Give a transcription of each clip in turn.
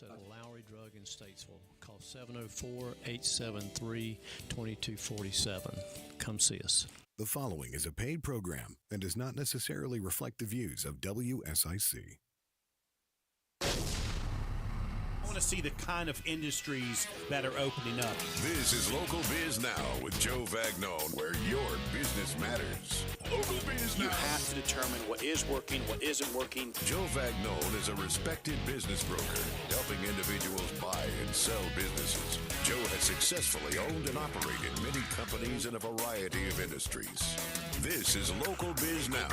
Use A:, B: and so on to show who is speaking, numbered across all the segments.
A: us at Lowry Drug in Statesville. Call 704-873-2247. Come see us.
B: The following is a paid program and does not necessarily reflect the views of WSIC.
C: I want to see the kind of industries that are opening up.
D: This is Local Biz Now with Joe Vagnone, where your business matters. Local Biz Now.
C: You have to determine what is working, what isn't working.
D: Joe Vagnone is a respected business broker, helping individuals buy and sell businesses. Joe has successfully owned and operated many companies in a variety of industries. This is Local Biz Now.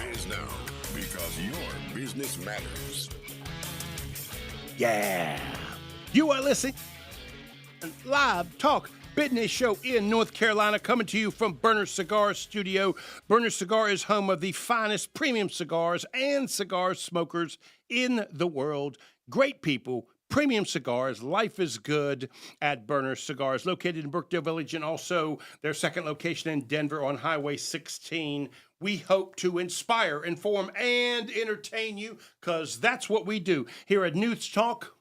D: Because your business matters.
E: Yeah. You are listening to Live Talk Business Show in North Carolina, coming to you from Burner Cigar Studio. Burner Cigar is home of the finest premium cigars and cigar smokers in the world. Great people, premium cigars. Life is good at Burner Cigars, located in Brookdale Village, and also their second location in Denver on Highway 16. We hope to inspire, inform, and entertain you, because that's what we do here at News Talk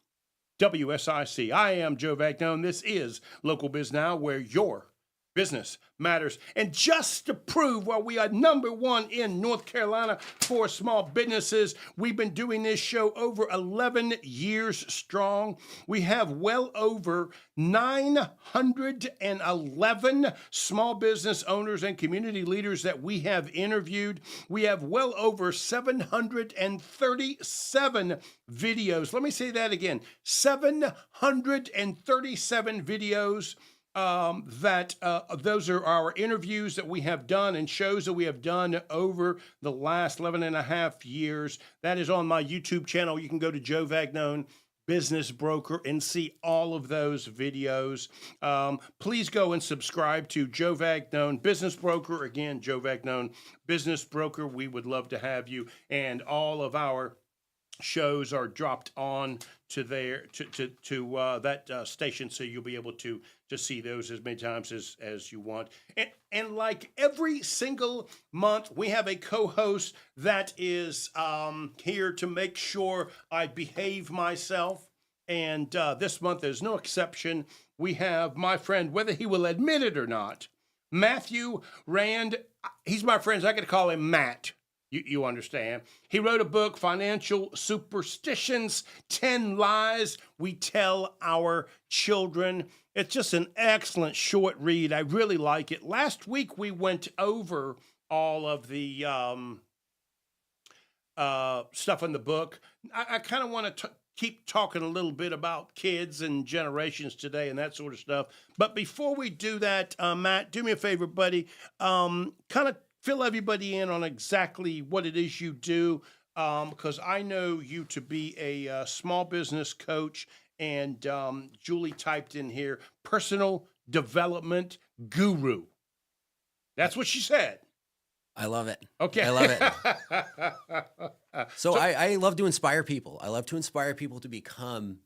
E: WSIC. I am Joe Vagnone. This is Local Biz Now, where your business matters. And just to prove why we are number one in North Carolina for small businesses, we've been doing this show over 11 years strong. We have well over 911 small business owners and community leaders that we have interviewed. We have well over 737 videos. Let me say that again. 737 videos. Those are our interviews that we have done and shows that we have done over the last 11 and a half years. That is on my YouTube channel. You can go to Joe Vagnone Business Broker and see all of those videos. Please go and subscribe to Joe Vagnone Business Broker. Again, Joe Vagnone Business Broker. We would love to have you, and all of our shows are dropped on to that station, so you'll be able to see those as many times as you want. And like every single month, we have a co-host that is here to make sure I behave myself. And this month is no exception. We have my friend, whether he will admit it or not, Matthew Rand. He's my friend, so I got to call him Matt. You understand. He wrote a book, Financial Superstitions, 10 Lies We Tell Our Children. It's just an excellent short read. I really like it. Last week, we went over all of the stuff in the book. I kind of want to keep talking a little bit about kids and generations today and that sort of stuff. But before we do that, Matt, do me a favor, buddy. Kind of fill everybody in on exactly what it is you do, because I know you to be a small business coach, and Julie typed in here, personal development guru. That's what she said.
F: I love it.
E: Okay.
F: I love it. So I love to inspire people. I love to inspire people to become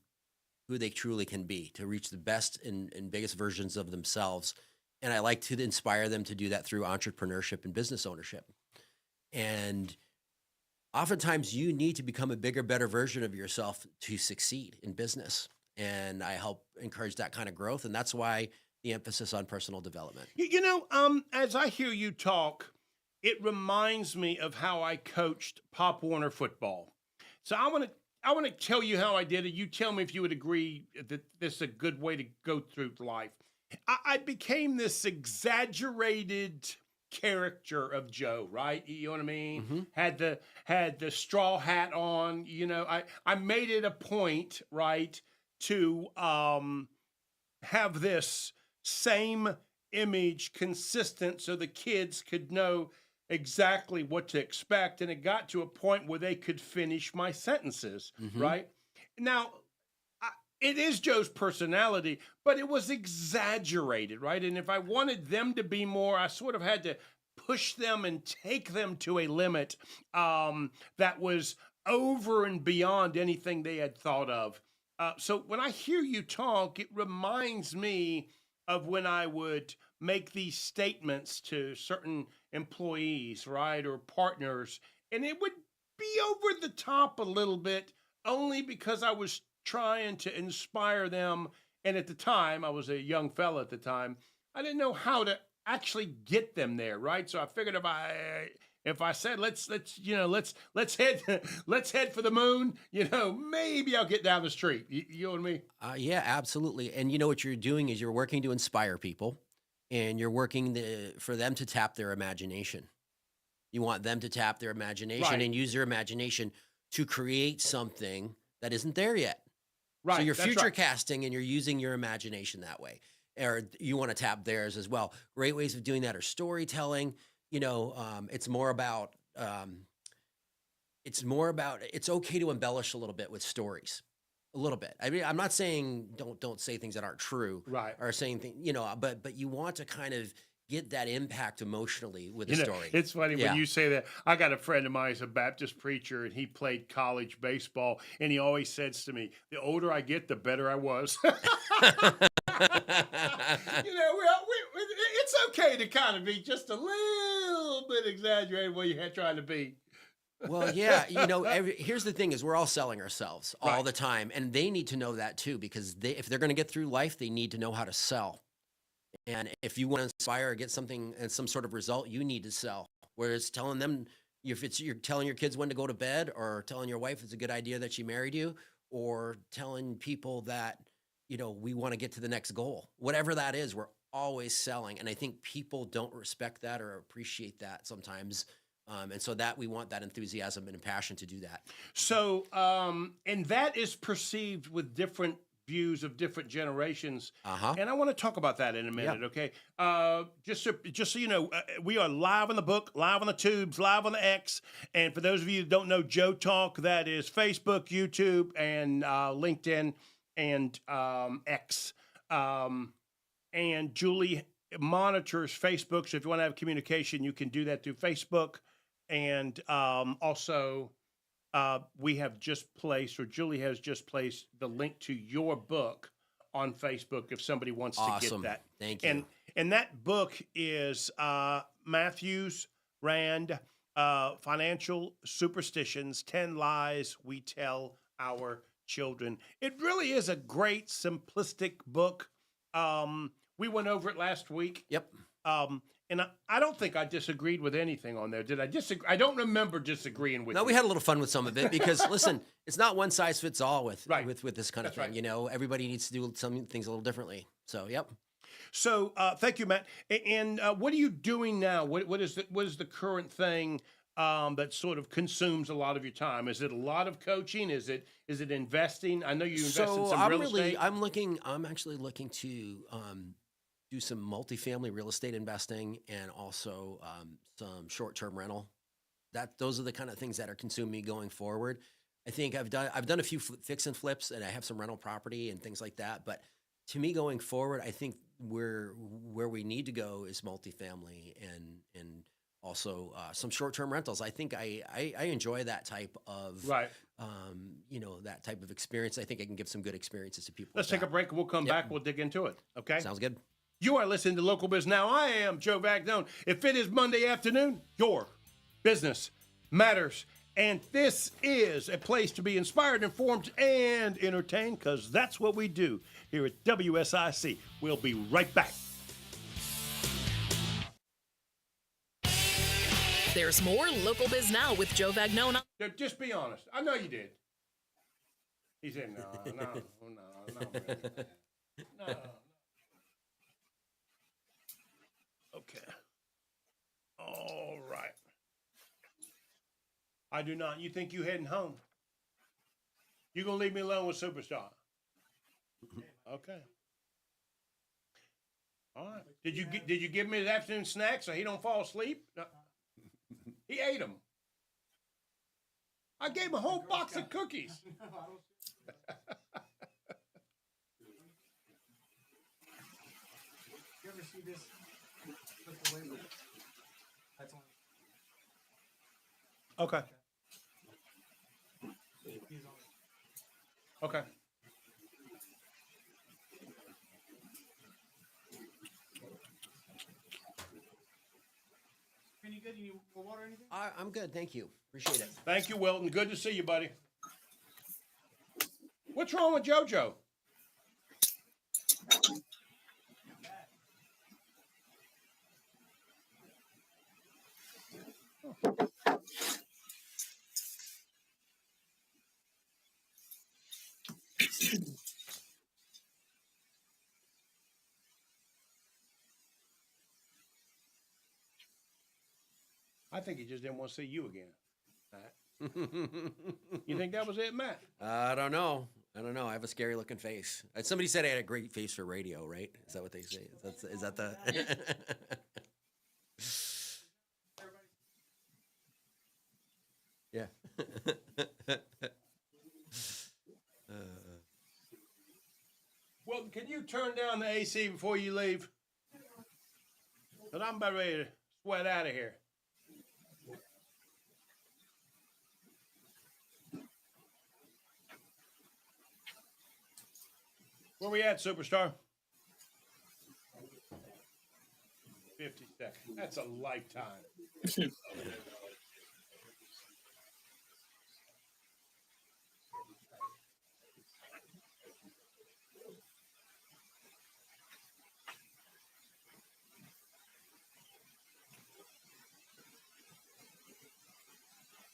F: who they truly can be, to reach the best and biggest versions of themselves. And I like to inspire them to do that through entrepreneurship and business ownership. And oftentimes you need to become a bigger, better version of yourself to succeed in business. And I help encourage that kind of growth. And that's why the emphasis on personal development.
E: As I hear you talk, it reminds me of how I coached Pop Warner football. So I want to tell you how I did it. You tell me if you would agree that this is a good way to go through life. I became this exaggerated character of Joe, right? You know what I mean? Mm-hmm. Had the straw hat on. I made it a point, right, to have this same image consistent so the kids could know exactly what to expect. And it got to a point where they could finish my sentences, mm-hmm. right? Now, it is Joe's personality, but it was exaggerated, right? And if I wanted them to be more, I sort of had to push them and take them to a limit that was over and beyond anything they had thought of. So when I hear you talk, it reminds me of when I would make these statements to certain employees, right, or partners, and it would be over the top a little bit, only because I was trying to inspire them. And at the time, I was a young fella at the time. I didn't know how to actually get them there, right? So I figured if I said let's head let's head for the moon, maybe I'll get down the street. You know what I mean?
F: Yeah, absolutely. And you know what you're doing is you're working to inspire people, and you're working for them to tap their imagination. You want them to tap their imagination
E: Right.
F: and use their imagination to create something that isn't there yet.
E: Right.
F: So you're
E: that's
F: future
E: right.
F: casting and you're using your imagination that way. Or you want to tap theirs as well. Great ways of doing that are storytelling. It's more about it's okay to embellish a little bit with stories. A little bit. I mean, I'm not saying don't say things that aren't true.
E: Right.
F: Or saying things, but you want to kind of get that impact emotionally with the story.
E: It's funny
F: Yeah.
E: when you say that. I got a friend of mine who's a Baptist preacher, and he played college baseball, and he always says to me, "The older I get, the better I was." It's okay to kind of be just a little bit exaggerated what you're trying to be.
F: Well, yeah, here's the thing: is we're all selling ourselves all
E: Right.
F: the time, and they need to know that too, because if they're going to get through life, they need to know how to sell. And if you want to inspire or get something and some sort of result, you need to sell. Whereas telling them, if you're telling your kids when to go to bed, or telling your wife it's a good idea that she married you, or telling people that we want to get to the next goal, whatever that is, we're always selling. And I think people don't respect that or appreciate that sometimes. And so that we want that enthusiasm and passion to do that.
E: So, and that is perceived with different views of different generations.
F: Uh-huh.
E: And I want to talk about that in a minute, okay? Just so you know, we are live on the book, live on the tubes, live on the X. And for those of you that don't know Joe Talk, that is Facebook, YouTube, and LinkedIn, and X. And Julie monitors Facebook, so if you want to have communication, you can do that through Facebook. And also, we have just placed, or Julie has just placed, the link to your book on Facebook if somebody wants to
F: Awesome.
E: get that.
F: Thank you.
E: And that book is Matthews Rand, Financial Superstitions, 10 Lies We Tell Our Children. It really is a great, simplistic book. We went over it last week.
F: Yep.
E: And I don't think I disagreed with anything on there. Did I disagree? I don't remember disagreeing with
F: No,
E: you.
F: we had a little fun with some of it because listen, it's not one size fits all with
E: Right.
F: with this kind of
E: That's
F: thing.
E: right.
F: Everybody needs to do some things a little differently. So, yep.
E: So thank you, Matt. And what are you doing now? What is the current thing that sort of consumes a lot of your time? Is it a lot of coaching? Is it investing? I know you invest in some real estate.
F: I'm actually looking to do some multifamily real estate investing and also some short-term rental. Those are the kind of things that are consuming me going forward. I think I've done a few fix and flips, and I have some rental property and things like that. But to me, going forward, I think where we need to go is multifamily and also some short-term rentals. I think I enjoy that type of
E: Right.
F: that type of experience. I think I can give some good experiences to people.
E: Let's
F: with
E: take a
F: that.
E: break and we'll come
F: Yep.
E: back. We'll dig into it. Okay.
F: Sounds good.
E: You are listening to Local Biz Now. I am Joe Vagnone. If it is Monday afternoon, your business matters. And this is a place to be inspired, informed, and entertained, because that's what we do here at WSIC. We'll be right back.
G: There's more Local Biz Now with Joe Vagnone.
E: Just be honest. I know you did. He said, no. Okay. All right. I do not. You think you heading home? You gonna leave me alone with Superstar? Okay. All right. Did you give him his afternoon snack so he don't fall asleep? No. He ate them. I gave him a whole box of cookies.
H: You ever see this? With the label? That's on.
E: Okay.
H: He's on.
E: Okay.
H: Any good? You need more water or anything?
F: I'm good. Thank you. Appreciate it.
E: Thank you, Wilton. Good to see you, buddy. What's wrong with JoJo? I think he just didn't want to see you again, Matt. You think that was it, Matt?
F: I don't know. I have a scary looking face. Somebody said I had a great face for radio, right? Is that what they say? Is that the? Yeah.
E: Well, can you turn down the AC before you leave? Because I'm about ready to sweat out of here. Where we at, superstar? 50 seconds. That's a lifetime.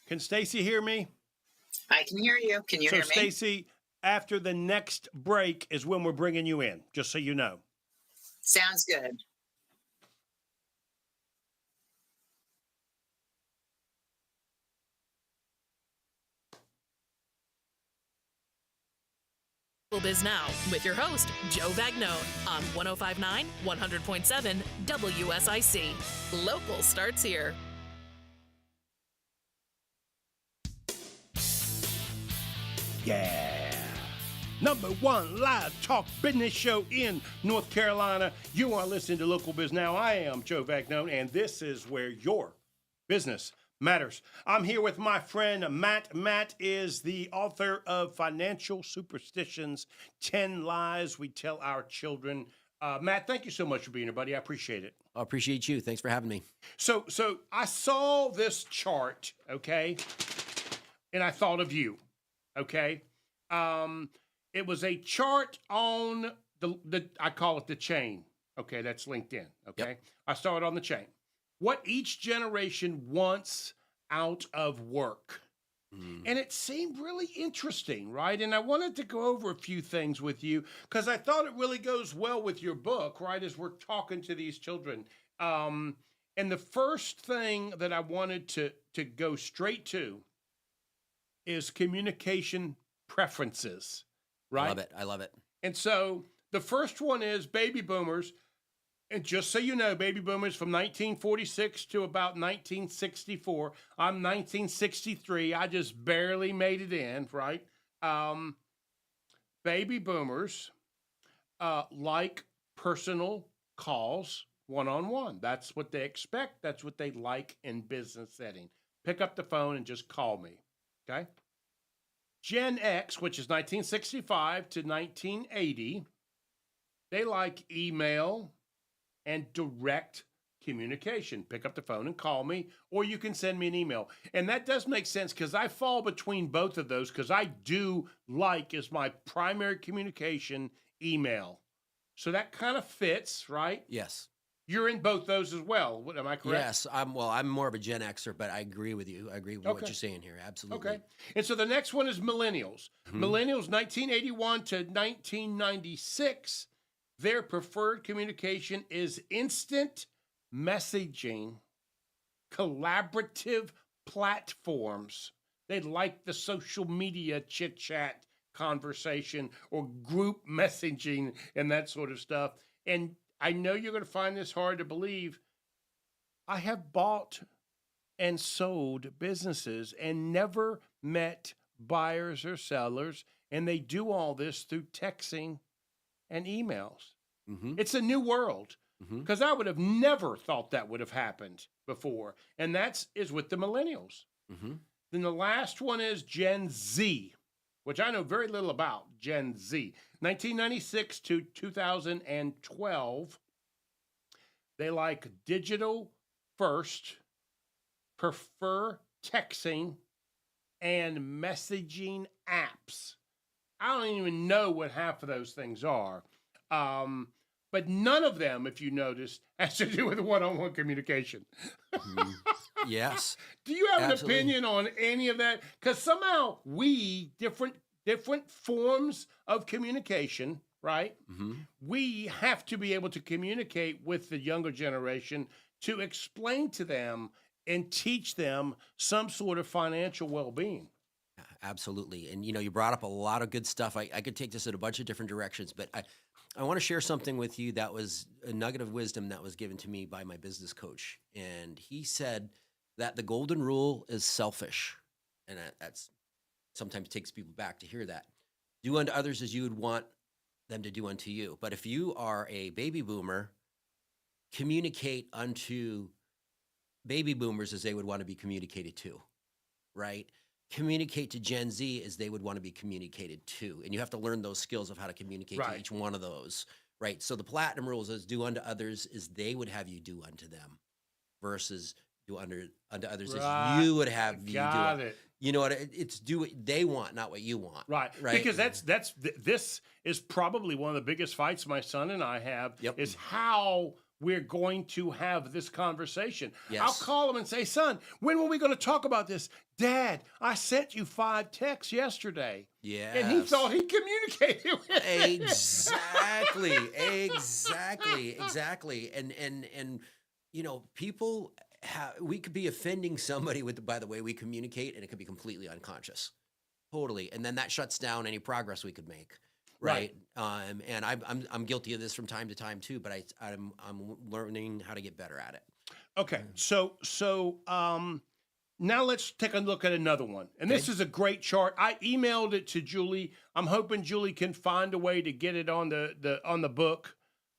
E: Can Stacy hear me?
I: I can hear you. Can you hear me?
E: So, Stacy, after the next break is when we're bringing you in, just so you know.
I: Sounds good.
G: Biz Now with your host, Joe Vagnone on 105.9, 100.7 WSIC. Local starts here.
E: Yeah. Number one live talk business show in North Carolina. You are listening to Local Biz Now. I am Joe Vagnone, and this is where your business matters. I'm here with my friend Matt. Matt is the author of Financial Superstitions, 10 Lies We Tell Our Children. Matt, thank you so much for being here, buddy. I appreciate it.
F: I appreciate you. Thanks for having me.
E: So I saw this chart, okay, and I thought of you, okay? It was a chart on the I call it the chain. Okay, that's LinkedIn. Okay,
F: Yep.
E: I saw it on the chain. What each generation wants out of work. And it seemed really interesting, right? And I wanted to go over a few things with you because I thought it really goes well with your book, right, as we're talking to these children. And the first thing that I wanted to go straight to is communication preferences, right?
F: I love it.
E: And so the first one is baby boomers. And just so you know, baby boomers from 1946 to about 1964. I'm 1963. I just barely made it in, right? Baby boomers like personal calls one-on-one. That's what they expect. That's what they like in business setting. Pick up the phone and just call me, okay? Gen X, which is 1965 to 1980, they like email and direct communication. Pick up the phone and call me, or you can send me an email. And that does make sense because I fall between both of those because I do like as my primary communication email. So that kind of fits, right?
F: Yes.
E: You're in both those as well. Am I correct?
F: Yes. I'm more of a Gen Xer, but I agree with you. I agree with what you're saying here. Absolutely.
E: Okay. And so the next one is millennials. Millennials, 1981 to 1996. Their preferred communication is instant messaging, collaborative platforms. They like the social media chit-chat conversation or group messaging and that sort of stuff. And I know you're going to find this hard to believe. I have bought and sold businesses and never met buyers or sellers, and they do all this through texting and emails. It's a new world because I would have never thought that would have happened before. And that is with the millennials. Then the last one is Gen Z, which I know very little about. Gen Z, 1996 to 2012. They like digital first, prefer texting and messaging apps. I don't even know what half of those things are. But none of them, if you notice, has to do with one-on-one communication.
F: Mhm. Yes.
E: Do you have
F: Absolutely.
E: an opinion on any of that? Because somehow we, different forms of communication, right?
F: Hmm.
E: We have to be able to communicate with the younger generation to explain to them and teach them some sort of financial well-being.
F: Absolutely. And, you brought up a lot of good stuff. I could take this in a bunch of different directions, but I want to share something with you that was a nugget of wisdom that was given to me by my business coach. And he said that the golden rule is selfish. And that's sometimes takes people back to hear that. Do unto others as you would want them to do unto you. But if you are a baby boomer, communicate unto baby boomers as they would want to be communicated to, right? Communicate to Gen Z as they would want to be communicated to. And you have to learn those skills of how to communicate
E: Right.
F: to each one of those, right? So the platinum rules is do unto others as they would have you do unto them versus do unto others
E: Right.
F: as you would have you
E: Got
F: do.
E: it.
F: You know what? It's do what they want, not what you want.
E: Right.
F: Right.
E: Because this is probably one of the biggest fights my son and I have
F: Yep.
E: is how we're going to have this conversation.
F: Yes.
E: I'll call him and say, son, when were we going to talk about this? Dad, I sent you 5 texts yesterday.
F: Yeah.
E: And he thought he communicated with me.
F: Exactly. And people we could be offending somebody with by the way we communicate, and it could be completely unconscious. Totally. And then that shuts down any progress we could make. Right. And I'm guilty of this from time to time too, but I'm learning how to get better at it.
E: Okay, so now let's take a look at another one. And this is a great chart. I emailed it to Julie. I'm hoping Julie can find a way to get it on the book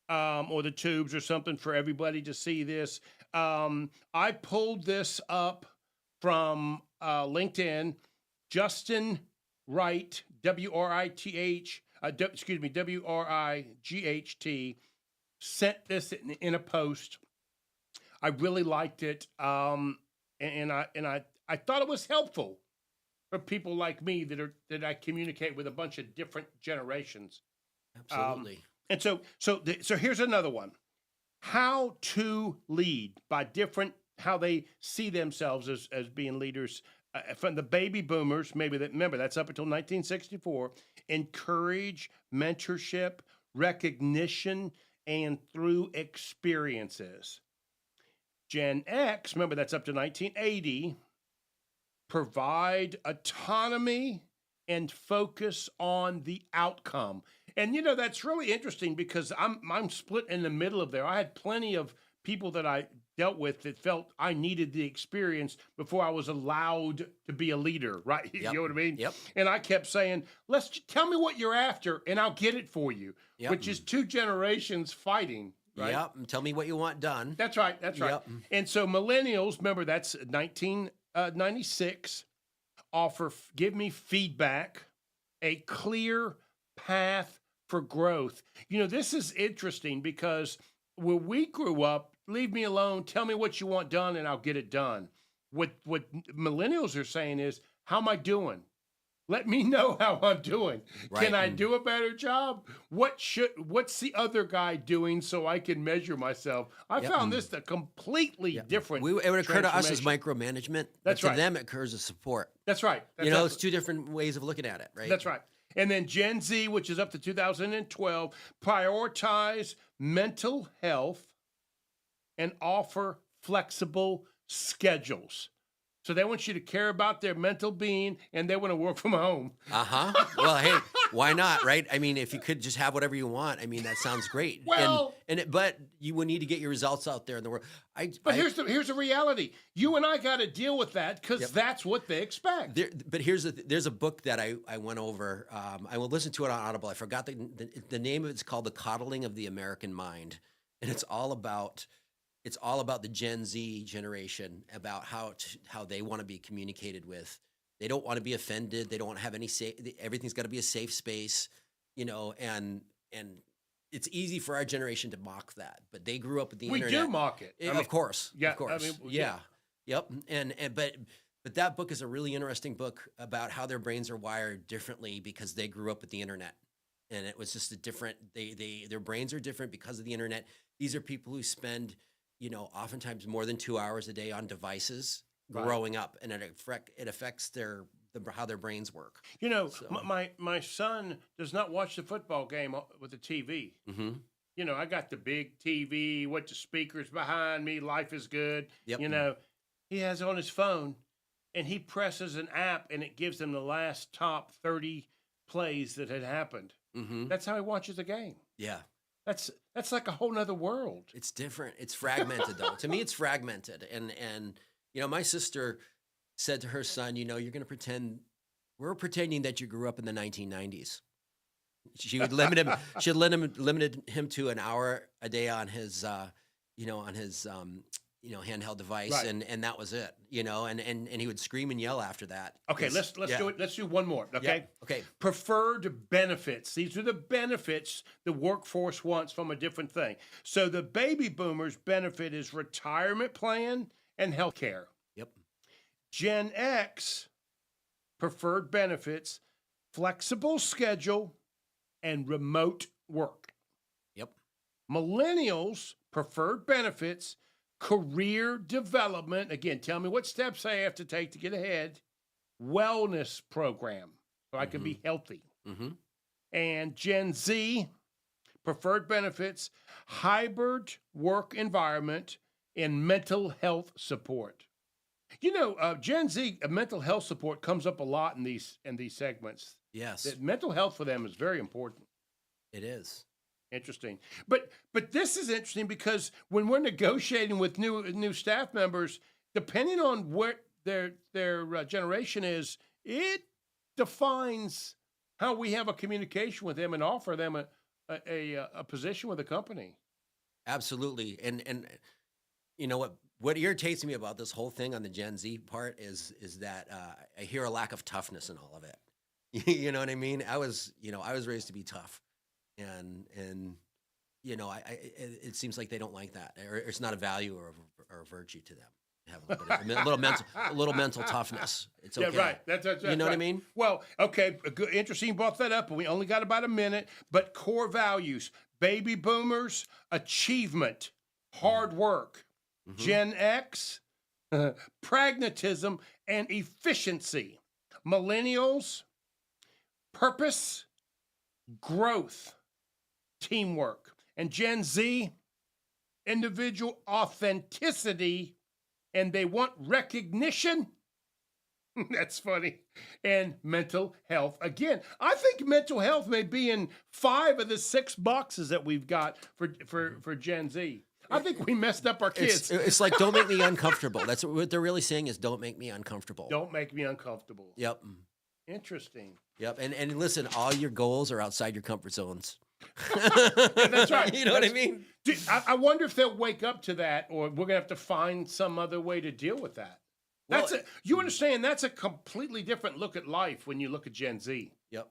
E: or the tubes or something for everybody to see this. I pulled this up from LinkedIn. Justin Wright, W-R-I-G-H, sent this in a post. I really liked it, and I thought it was helpful for people like me that I communicate with a bunch of different generations.
F: Absolutely.
E: And so here's another one: how to lead by how they see themselves as being leaders. From the baby boomers, remember that's up until 1964. Encourage mentorship, recognition, and through experiences. Gen X, remember that's up to 1980. Provide autonomy and focus on the outcome. And that's really interesting because I'm split in the middle of there. I had plenty of people that I dealt with that felt I needed the experience before I was allowed to be a leader, right?
F: Yep.
E: You know what I mean?
F: Yep.
E: And I kept saying, tell me what you're after and I'll get it for you,
F: Yep.
E: which is 2 generations fighting, right?
F: Yep. And tell me what you want done.
E: That's right.
F: Yep.
E: And so millennials, remember that's 1996, give me feedback, a clear path for growth. This is interesting because when we grew up, leave me alone, tell me what you want done and I'll get it done. What millennials are saying is, how am I doing? Let me know how I'm doing.
F: Right.
E: Can I do a better job? What's the other guy doing so I can measure myself? I found this a completely different.
F: It would occur to us as
E: transformation.
F: micromanagement.
E: That's
F: but
E: right.
F: To them, it occurs as support.
E: That's right.
F: It's 2 different ways of looking at it, right?
E: That's right. And then Gen Z, which is up to 2012, prioritize mental health and offer flexible schedules. So they want you to care about their mental being and they want to work from home.
F: Well, hey, why not, right? I mean, if you could just have whatever you want, I mean, that sounds great.
E: Well,
F: but you would need to get your results out there in the world.
E: Here's the reality. You and I got to deal with that because that's what they expect.
F: There's a book that I went over. I will listen to it on Audible. I forgot the name of it. It's called The Coddling of the American Mind. And it's all about the Gen Z generation, about how they want to be communicated with. They don't want to be offended. They don't want to have everything's got to be a safe space, and it's easy for our generation to mock that, but they grew up with the internet.
E: We do mock it.
F: Of course.
E: Yeah.
F: Of course.
E: Yeah.
F: Yep. But But that book is a really interesting book about how their brains are wired differently because they grew up with the internet. And it was just a different, their brains are different because of the internet. These are people who spend, oftentimes more than 2 hours a day on devices growing up, and it affects how their brains work.
E: My son does not watch the football game with the TV.
F: Mm-hmm.
E: I got the big TV with the speakers behind me. Life is good.
F: Yep.
E: He has it on his phone, and he presses an app, and it gives him the last top 30 plays that had happened.
F: Mm-hmm.
E: That's how he watches the game.
F: Yeah.
E: That's like a whole nother world.
F: It's different. It's fragmented though. To me, it's fragmented. And my sister said to her son, you're going to we're pretending that you grew up in the 1990s. She would limit him. She had limited him to an hour a day on his, handheld device,
E: Right.
F: and that was it. And he would scream and yell after that.
E: Okay, let's do it. Let's do one more. Okay.
F: Yeah. Okay.
E: Preferred benefits. These are the benefits the workforce wants from a different thing. So the baby boomers benefit is retirement plan and health care.
F: Yep.
E: Gen X preferred benefits, flexible schedule, and remote work.
F: Yep.
E: Millennials preferred benefits, career development. Again, tell me what steps I have to take to get ahead. Wellness program, so I can be healthy.
F: Mm-hmm.
E: And Gen Z, preferred benefits, hybrid work environment, and mental health support. Gen Z mental health support comes up a lot in these segments.
F: Yes.
E: That mental health for them is very important.
F: It is.
E: Interesting. But this is interesting because when we're negotiating with new staff members, depending on what their generation is, it defines how we have a communication with them and offer them a position with the company.
F: Absolutely. And what irritates me about this whole thing on the Gen Z part is that I hear a lack of toughness in all of it. You know what I mean? I was raised to be tough. And it seems like they don't like that, or it's not a value or a virtue to them. Have a little mental toughness. It's okay.
E: Yeah, right. That's
F: you know
E: right.
F: what I mean?
E: Well, okay, good, interesting. You brought that up, and we only got about a minute. But core values: baby boomers, achievement, hard work; Gen X, pragmatism and efficiency; millennials, purpose, growth, teamwork; and Gen Z, individual authenticity, and they want recognition. That's funny. And mental health. Again, I think mental health may be in 5 of the 6 boxes that we've got for Gen Z. I think we messed up our kids.
F: It's like, don't make me uncomfortable. That's what they're really saying is, don't make me uncomfortable.
E: Don't make me uncomfortable.
F: Yep.
E: Interesting.
F: Yep. And listen, all your goals are outside your comfort zones.
E: Yeah, that's right.
F: You know what I mean?
E: Dude, I wonder if they'll wake up to that, or we're gonna have to find some other way to deal with that. You understand? That's a completely different look at life when you look at Gen Z.
F: Yep.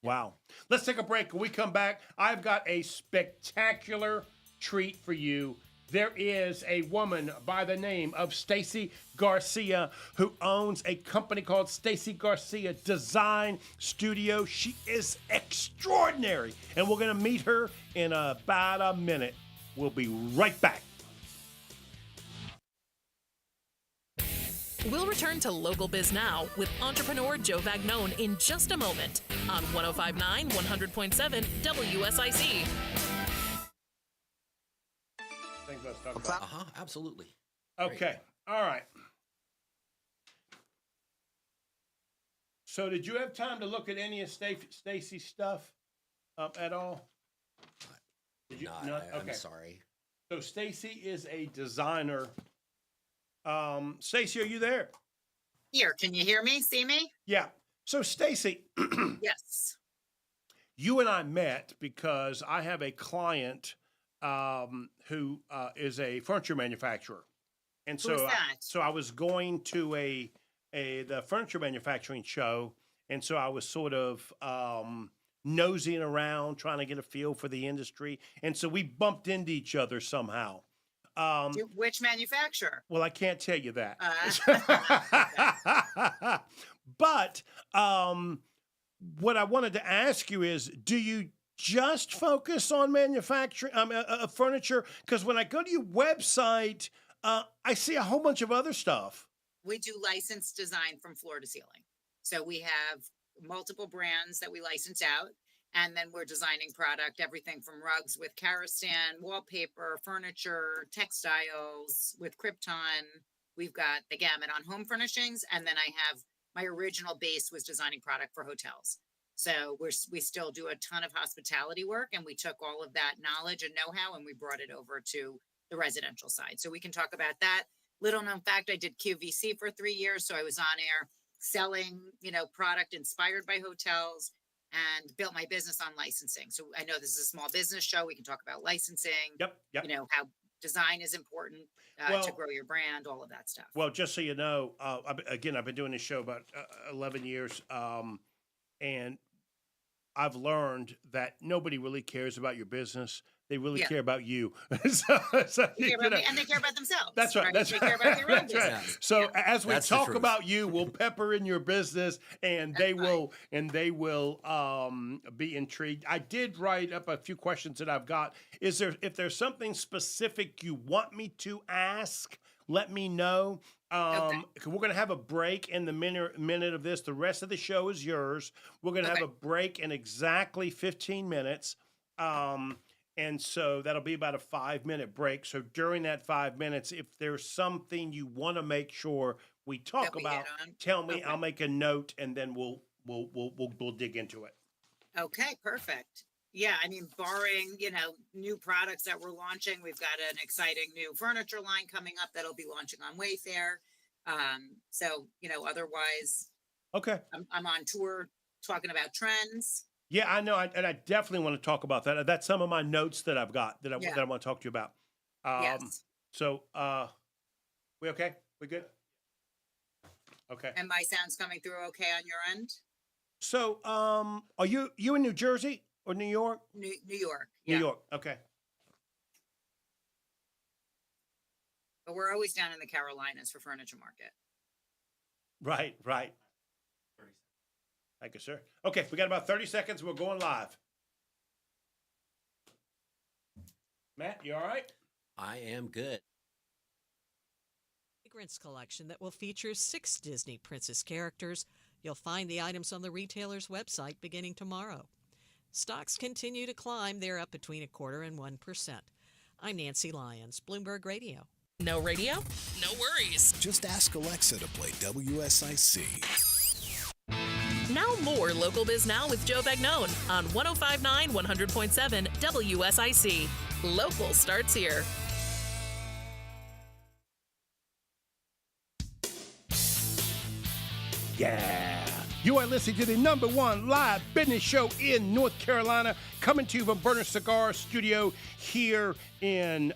E: Wow. Let's take a break. When we come back, I've got a spectacular treat for you. There is a woman by the name of Stacy Garcia who owns a company called Stacy Garcia Design Studio. She is extraordinary, and we're going to meet her in about a minute. We'll be right back.
G: We'll return to Local Biz Now with entrepreneur Joe Vagnone in just a moment on 105.9, 100.7 WSIC.
E: Let's talk about.
F: Absolutely.
E: Okay.
F: Great.
E: All right. So, did you have time to look at any of Stacy's stuff at all? Did you?
F: No,
E: Okay.
F: I'm sorry.
E: So, Stacy is a designer. Stacy, are you there?
I: Here, can you hear me? See me?
E: Yeah. So, Stacy,
I: Yes.
E: you and I met because I have a client who is a furniture manufacturer, and so
I: Who's that?
E: so I was going to the furniture manufacturing show, and so I was sort of nosing around, trying to get a feel for the industry, and so we bumped into each other somehow.
I: Which manufacturer?
E: Well, I can't tell you that.
I: Okay.
E: But what I wanted to ask you is, do you just focus on manufacturing furniture? Because when I go to your website, I see a whole bunch of other stuff.
I: We do licensed design from floor to ceiling. So we have multiple brands that we license out. And then we're designing product, everything from rugs with Karastan, wallpaper, furniture, textiles with Krypton. We've got the gamut on home furnishings. And then I have my original base was designing product for hotels. So we still do a ton of hospitality work, and we took all of that knowledge and know-how and we brought it over to the residential side. So we can talk about that. Little known fact, I did QVC for 3 years. So I was on air selling, product inspired by hotels, and built my business on licensing. So I know this is a small business show. We can talk about licensing.
E: Yep.
I: How design is important to grow your brand, all of that stuff.
E: Well, just so you know, I've been doing this show about 11 years, and I've learned that nobody really cares about your business. They really care about you. So,
I: and they care about themselves.
E: That's right. That's
I: they
E: right.
I: care about their own
E: That's right.
I: business.
E: So as we
F: That's the
E: talk
F: truth.
E: about you, we'll pepper in your business, and they will be intrigued. I did write up a few questions that I've got. If there's something specific you want me to ask, let me know. We're going to have a break in the minute of this. The rest of the show is yours. We're going to have a break in exactly 15 minutes. And so that'll be about a 5-minute break. So during that 5 minutes, if there's something you want to make sure we talk about, tell me. I'll make a note, and then we'll dig into it.
I: Okay, perfect. Yeah, I mean, barring, new products that we're launching, we've got an exciting new furniture line coming up that'll be launching on Wayfair. Otherwise,
E: okay,
I: I'm on tour talking about trends.
E: Yeah, I know, and I definitely want to talk about that. That's some of my notes that I've got that I want to talk to you about.
I: Yes.
E: So, we okay? We good? Okay.
I: And my sound's coming through okay on your end?
E: So, are you in New Jersey or New York?
I: New York.
E: New York. Okay.
I: But we're always down in the Carolinas for Furniture Market.
E: Right. Thank you, sir. Okay, we got about 30 seconds. We're going live. Matt, you all right?
F: I am good.
J: Fragrance collection that will feature 6 Disney princess characters. You'll find the items on the retailer's website beginning tomorrow. Stocks continue to climb. They're up between 0.25% and 1%. I'm Nancy Lyons, Bloomberg Radio.
G: No radio? No worries.
B: Just ask Alexa to play WSIC.
G: Now more Local Biz Now with Joe Vagnone on 105.9 100.7 WSIC. Local starts here.
E: Yeah. You are listening to the #1 live business show in North Carolina, coming to you from Burner Cigar Studio here in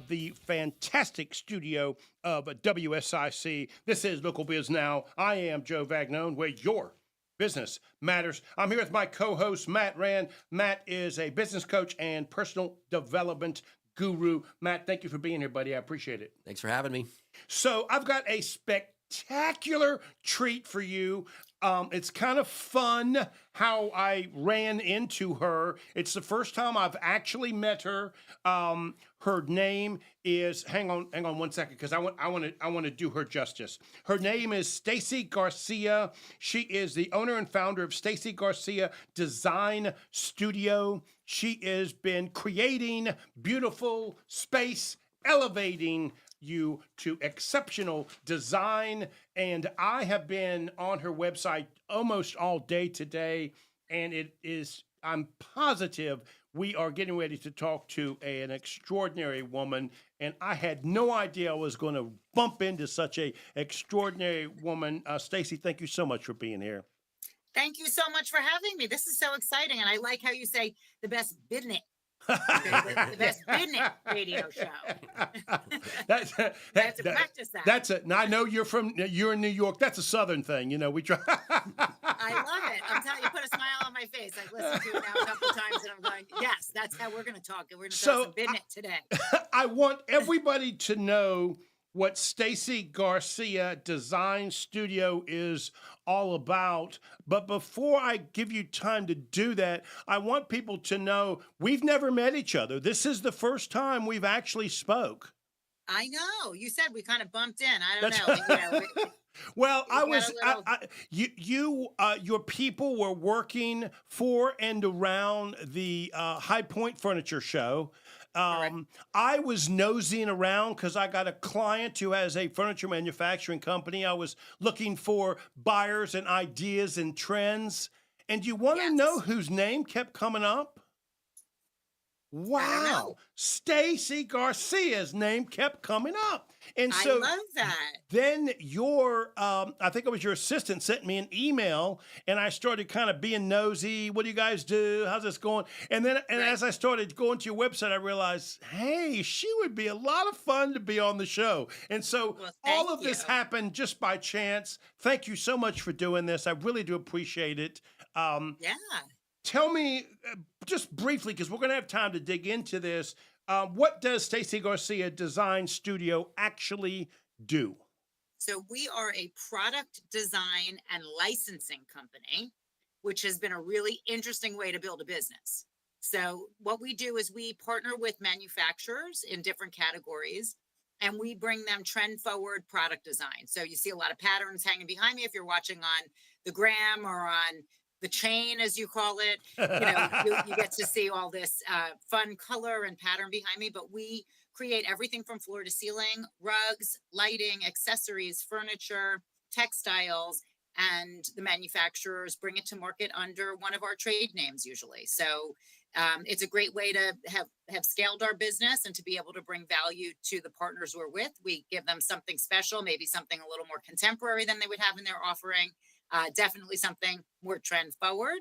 E: the fantastic studio of WSIC. This is Local Biz Now. I am Joe Vagnone, where your business matters. I'm here with my co-host, Matt Rand. Matt is a business coach and personal development guru. Matt, thank you for being here, buddy. I appreciate it.
F: Thanks for having me.
E: So I've got a spectacular treat for you. It's kind of fun how I ran into her. It's the first time I've actually met her. Her name is, hang on 1 second, because I want to do her justice. Her name is Stacy Garcia. She is the owner and founder of Stacy Garcia Design Studio. She has been creating beautiful space, elevating you to exceptional design, and I have been on her website almost all day today, and I'm positive we are getting ready to talk to an extraordinary woman, and I had no idea I was going to bump into such a extraordinary woman. Stacy, thank you so much for being here.
I: Thank you so much for having me. This is so exciting, and I like how you say the best business. Okay, the best business radio show.
E: That's
I: I have to practice that.
E: That's it. Now I know you're in New York. That's a Southern thing, we try.
I: I love it. I'm telling you, put a smile on my face. I've listened to it now a couple of times, and I'm going, yes, that's how we're going to talk, and we're going to talk some business today.
E: I want everybody to know what Stacy Garcia Design Studio is all about. But before I give you time to do that, I want people to know we've never met each other. This is the first time we've actually spoke.
I: I know. You said we kind of bumped in. I don't know.
E: Well, your people were working for and around the High Point Furniture Show. I was nosing around because I got a client who has a furniture manufacturing company. I was looking for buyers and ideas and trends. And you want to know whose name kept coming up? Wow. Stacy Garcia's name kept coming up. And so
I: I love that.
E: Then I think it was your assistant sent me an email, and I started kind of being nosy. What do you guys do? How's this going? And then as I started going to your website, I realized, hey, she would be a lot of fun to be on the show. And so all of this happened just by chance. Thank you so much for doing this. I really do appreciate it. Tell me just briefly, because we're going to have time to dig into this, what does Stacy Garcia Design Studio actually do?
I: So we are a product design and licensing company, which has been a really interesting way to build a business. So what we do is we partner with manufacturers in different categories, and we bring them trend forward product design. So you see a lot of patterns hanging behind me if you're watching on the gram or on the chain, as you call it. You get to see all this fun color and pattern behind me, but we create everything from floor to ceiling, rugs, lighting, accessories, furniture, textiles, and the manufacturers bring it to market under one of our trade names usually. So it's a great way to have scaled our business and to be able to bring value to the partners we're with. We give them something special, maybe something a little more contemporary than they would have in their offering. Definitely something more trend forward.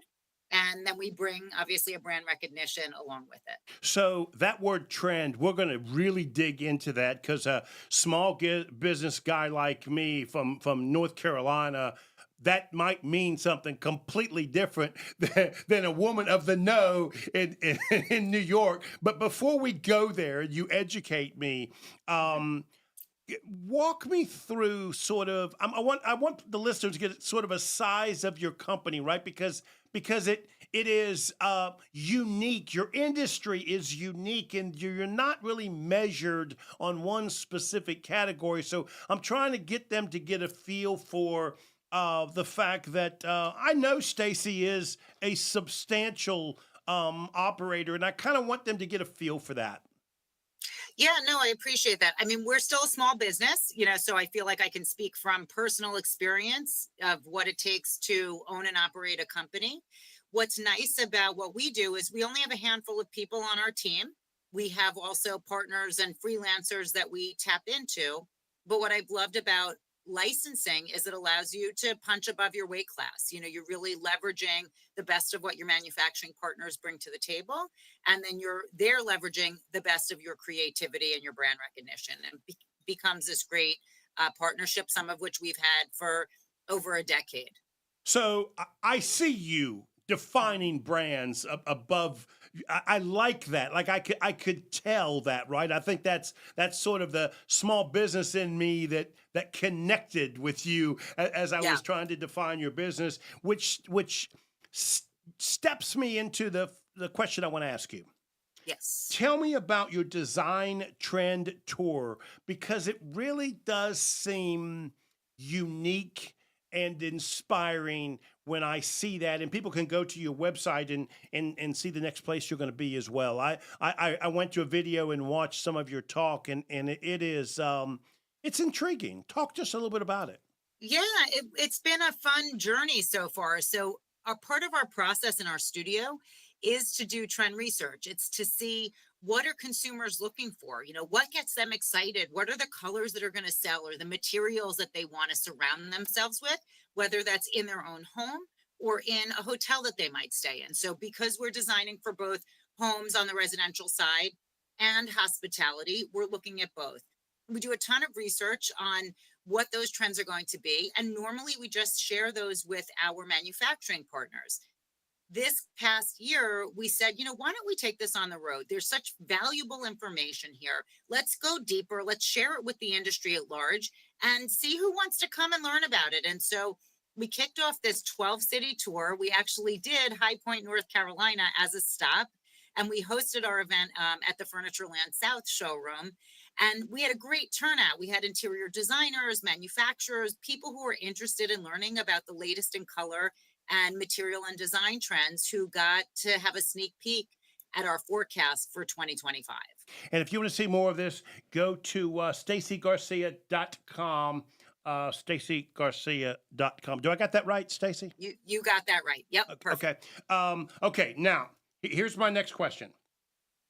I: And then we bring obviously a brand recognition along with it.
E: So that word trend, we're going to really dig into that, because a small business guy like me from North Carolina, that might mean something completely different than a woman of the know in New York. But before we go there, you educate me. Walk me through sort of. I want the listeners to get sort of a size of your company, right? Because it is unique. Your industry is unique, and you're not really measured on one specific category. So I'm trying to get them to get a feel for the fact that I know Stacy is a substantial operator, and I kind of want them to get a feel for that.
I: Yeah, no, I appreciate that. I mean, we're still a small business, so I feel like I can speak from personal experience of what it takes to own and operate a company. What's nice about what we do is we only have a handful of people on our team. We have also partners and freelancers that we tap into. But what I've loved about licensing is it allows you to punch above your weight class. You're really leveraging the best of what your manufacturing partners bring to the table, and then they're leveraging the best of your creativity and your brand recognition, and becomes this great partnership, some of which we've had for over a decade.
E: So I see you defining brands above. I like that. Like I could tell that, right? I think that's sort of the small business in me that connected with you as I was trying to define your business, which steps me into the question I want to ask you.
I: Yes.
E: Tell me about your design trend tour, because it really does seem unique and inspiring when I see that, and people can go to your website and see the next place you're going to be as well. I went to a video and watched some of your talk, and it is it's intriguing. Talk just a little bit about it.
I: Yeah, it's been a fun journey so far. So a part of our process in our studio is to do trend research. It's to see what are consumers looking for? What gets them excited? What are the colors that are going to sell, or the materials that they want to surround themselves with, whether that's in their own home or in a hotel that they might stay in? So because we're designing for both homes on the residential side and hospitality. We're looking at both. We do a ton of research on what those trends are going to be. And normally we just share those with our manufacturing partners. This past year, we said, why don't we take this on the road? There's such valuable information here. Let's go deeper. Let's share it with the industry at large and see who wants to come and learn about it. And so we kicked off this 12-city tour. We actually did High Point, North Carolina as a stop. And we hosted our event at the Furnitureland South showroom. And we had a great turnout. We had interior designers, manufacturers, people who were interested in learning about the latest in color and material and design trends who got to have a sneak peek at our forecast for 2025.
E: And if you want to see more of this, go to stacygarcia.com. stacygarcia.com. Do I got that right, Stacy?
I: You got that right. Yep. Perfect.
E: Okay. Okay. Now, here's my next question.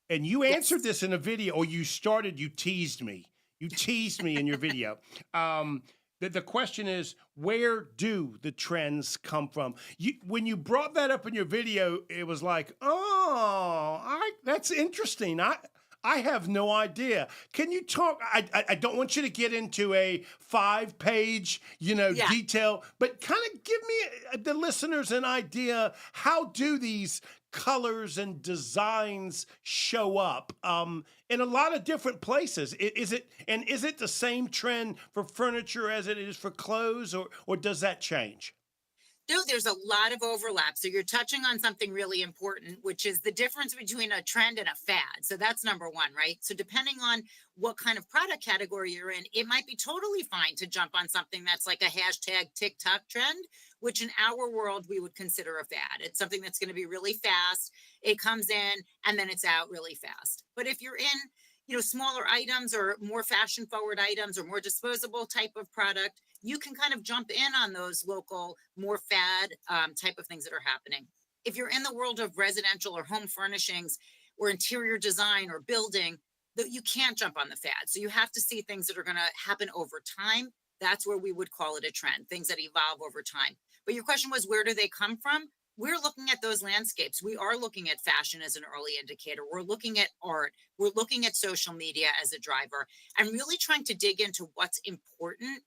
E: And you answered this in a video, or you teased me. You teased me in your video. The question is, where do the trends come from? When you brought that up in your video, it was like, that's interesting. I have no idea. Can you talk? I don't want you to get into a 5-page, detail, but kind of give me, the listeners, an idea. How do these colors and designs show up in a lot of different places? Is it the same trend for furniture as it is for clothes, or does that change?
I: No, there's a lot of overlap. So you're touching on something really important, which is the difference between a trend and a fad. So that's number one, right? So depending on what kind of product category you're in, it might be totally fine to jump on something that's like a hashtag TikTok trend, which in our world, we would consider a fad. It's something that's going to be really fast. It comes in and then it's out really fast. But if you're in, smaller items or more fashion forward items or more disposable type of product, you can kind of jump in on those local, more fad type of things that are happening. If you're in the world of residential or home furnishings or interior design or building, you can't jump on the fad. So you have to see things that are going to happen over time. That's where we would call it a trend, things that evolve over time. But your question was, where do they come from? We're looking at those landscapes. We are looking at fashion as an early indicator. We're looking at art. We're looking at social media as a driver, and really trying to dig into what's important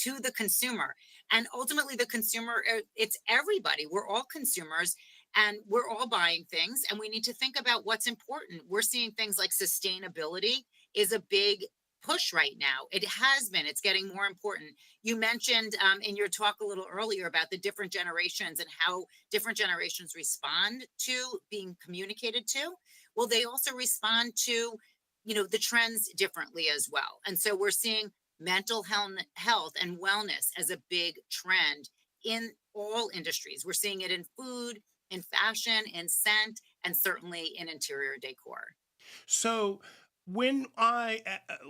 I: to the consumer. And ultimately the consumer, it's everybody. We're all consumers and we're all buying things, and we need to think about what's important. We're seeing things like sustainability is a big push right now. It has been. It's getting more important. You mentioned in your talk a little earlier about the different generations and how different generations respond to being communicated to. Well, they also respond to, the trends differently as well. And so we're seeing mental health and wellness as a big trend in all industries. We're seeing it in food, in fashion, in scent, and certainly in interior decor.
E: So when I,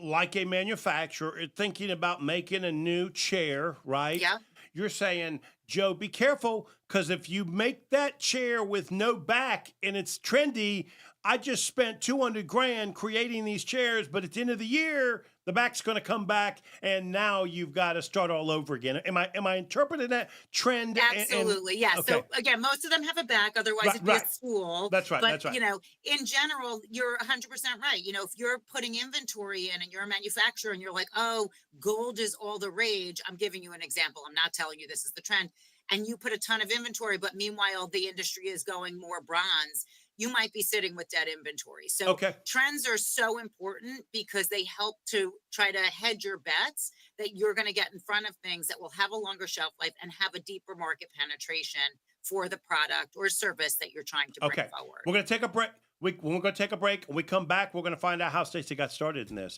E: like a manufacturer, thinking about making a new chair, right?
I: Yeah.
E: You're saying, Joe, be careful, because if you make that chair with no back and it's trendy, I just spent $200,000 creating these chairs, but at the end of the year, the back's going to come back, and now you've got to start all over again. Am I interpreting that trend?
I: Absolutely, yeah. Okay. So again, most of them have a back, otherwise it'd be a spool.
E: That's right.
I: But
E: that's right.
I: In general, you're 100% right. If you're putting inventory in and you're a manufacturer and you're like, oh, gold is all the rage. I'm giving you an example. I'm not telling you this is the trend. And you put a ton of inventory, but meanwhile the industry is going more bronze. You might be sitting with dead inventory. So trends are so important because they help to try to hedge your bets that you're going to get in front of things that will have a longer shelf life and have a deeper market penetration for the product or service that you're trying to bring forward.
E: We're going to take a break. We're going to take a break. When we come back, we're going to find out how Stacy got started in this.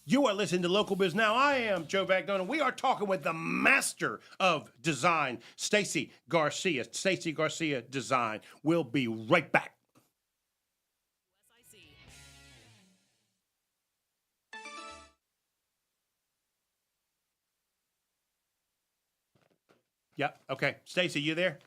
E: You are listening to Local Biz Now. I am Joe Vagnone, and we are talking with the master of design, Stacy Garcia. Stacy Garcia Design. We'll be right back. Yeah. Okay. Stacy, you there?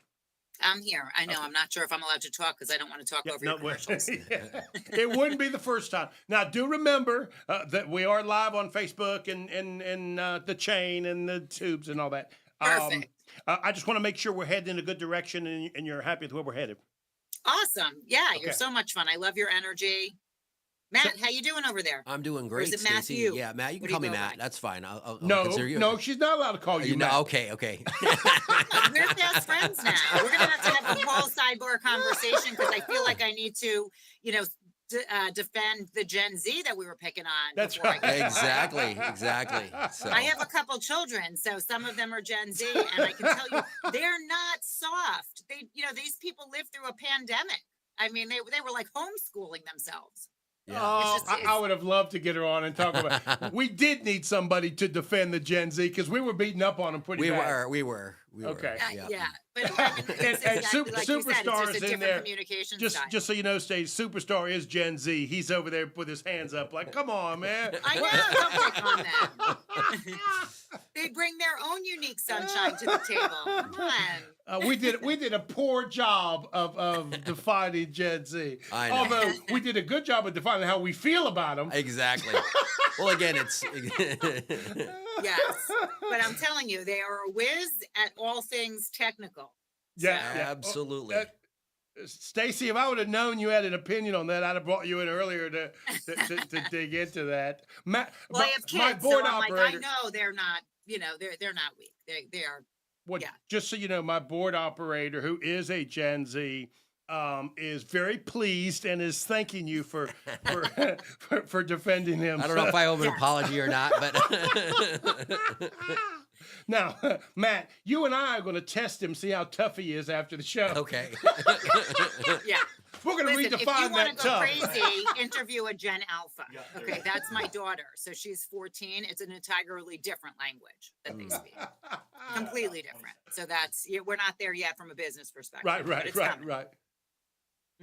I: I'm here. I know. Okay. I'm not sure if I'm allowed to talk because I don't want to talk over your commercials.
E: It wouldn't be the first time. Now, do remember that we are live on Facebook and the chain and the tubes and all that.
I: Perfect.
E: I just want to make sure we're heading in a good direction and you're happy with where we're headed.
I: Awesome. Yeah,
E: Okay.
I: you're so much fun. I love your energy. Matt, how you doing over there?
F: I'm doing
I: Or
F: great,
I: is it
F: Stacy.
I: Matthew?
F: Yeah, Matt, you can
I: What do
F: call me
I: go
F: Matt.
I: by?
F: That's fine. I'll
E: No,
F: consider you.
E: no, she's not allowed to call you
F: No,
E: Matt.
F: okay.
I: We're best friends now. We're gonna have a whole sidebar conversation because I feel like I need to, defend the Gen Z that we were picking on.
E: That's
I: before I
E: right.
I: get
F: Exactly. So
I: I have a couple children, so some of them are Gen Z, and I can tell you they're not soft. These people lived through a pandemic. I mean, they were like homeschooling themselves.
F: yeah.
E: Oh,
I: It's just-
E: I would have loved to get her on and talk about. We did need somebody to defend the Gen Z because we were beating up on them pretty bad.
F: We were.
E: Okay.
I: Yeah, but I mean, it's
E: And
I: exactly like you said, it's
E: Superstar
I: just
E: is
I: a
E: in
I: different
E: there.
I: communication style.
E: Just so you know, Stacy, Superstar is Gen Z. He's over there with his hands up, like, "Come on, man."
I: I know, don't pick on them. They bring their own unique sunshine to the table. Come on.
E: We did a poor job of defining Gen Z.
F: I know.
E: Although we did a good job of defining how we feel about them.
F: Exactly. Well, again, it's
I: Yes, but I'm telling you, they are a whiz at all things technical.
E: Yeah,
F: absolutely.
E: Stacy, if I would have known you had an opinion on that, I'd have brought you in earlier to dig into that.
I: Well, I have kids,
E: my board
I: so I'm
E: operator.
I: like, I know they're not. They're not weak. They are.
E: Well,
I: yeah.
E: just so you know, my board operator, who is a Gen Z, is very pleased and is thanking you for defending him.
F: I don't know if I owe him an apology or not, but
E: Now, Matt, you and I are going to test him, see how tough he is after the show.
F: okay.
I: Yeah.
E: We're going to
I: Listen, if you
E: redefine
I: want
E: that
I: to go
E: tough.
I: crazy, interview a Gen Alpha. Okay, that's my daughter. So she's 14. It's an entirely different language that they speak. Completely different. So we're not there yet from a business perspective.
E: Right.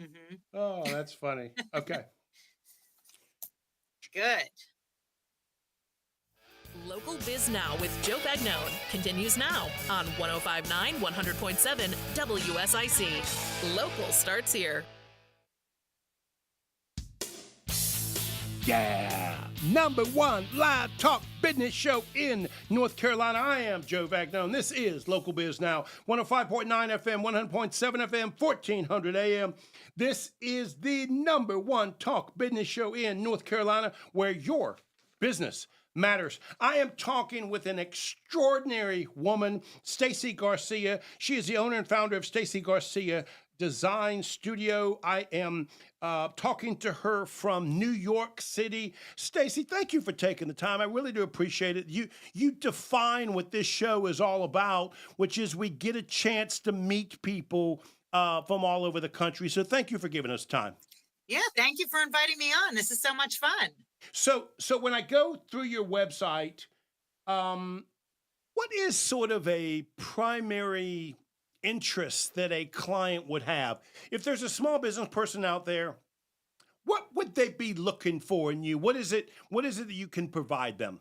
I: Mm-hmm.
E: Oh, that's funny. Okay.
I: Good.
G: Local Biz Now with Joe Bagnone continues now on 105.9 100.7 WSIC. Local starts here.
E: Yeah. Number one live talk business show in North Carolina. I am Joe Bagnone. This is Local Biz Now, 105.9 FM, 100.7 FM, 1400 AM. This is the number one talk business show in North Carolina where your business matters. I am talking with an extraordinary woman, Stacy Garcia. She is the owner and founder of Stacy Garcia Design Studio. I am talking to her from New York City. Stacy, thank you for taking the time. I really do appreciate it. You define what this show is all about, which is we get a chance to meet people from all over the country. So thank you for giving us time.
I: Yeah, thank you for inviting me on. This is so much fun.
E: So when I go through your website, what is sort of a primary interest that a client would have? If there's a small business person out there, what would they be looking for in you? What is it that you can provide them?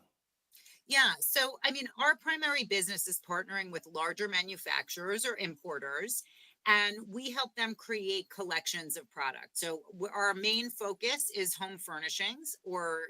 I: Yeah. So, I mean, our primary business is partnering with larger manufacturers or importers, and we help them create collections of products. So our main focus is home furnishings or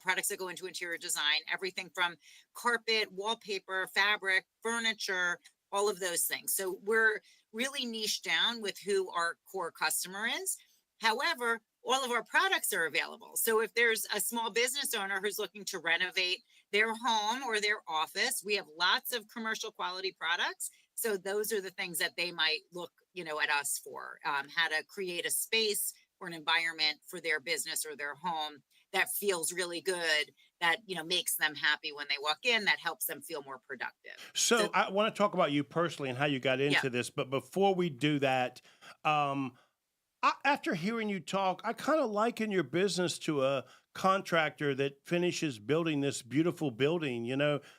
I: products that go into interior design, everything from carpet, wallpaper, fabric, furniture, all of those things. So we're really niche down with who our core customer is. However, all of our products are available. So if there's a small business owner who's looking to renovate their home or their office, we have lots of commercial quality products. So those are the things that they might look, at us for, how to create a space or an environment for their business or their home that feels really good, that, makes them happy when they walk in, that helps them feel more productive.
E: So I want to talk about you personally and how you got into this. But before we do that, after hearing you talk, I kind of liken your business to a contractor that finishes building this beautiful building.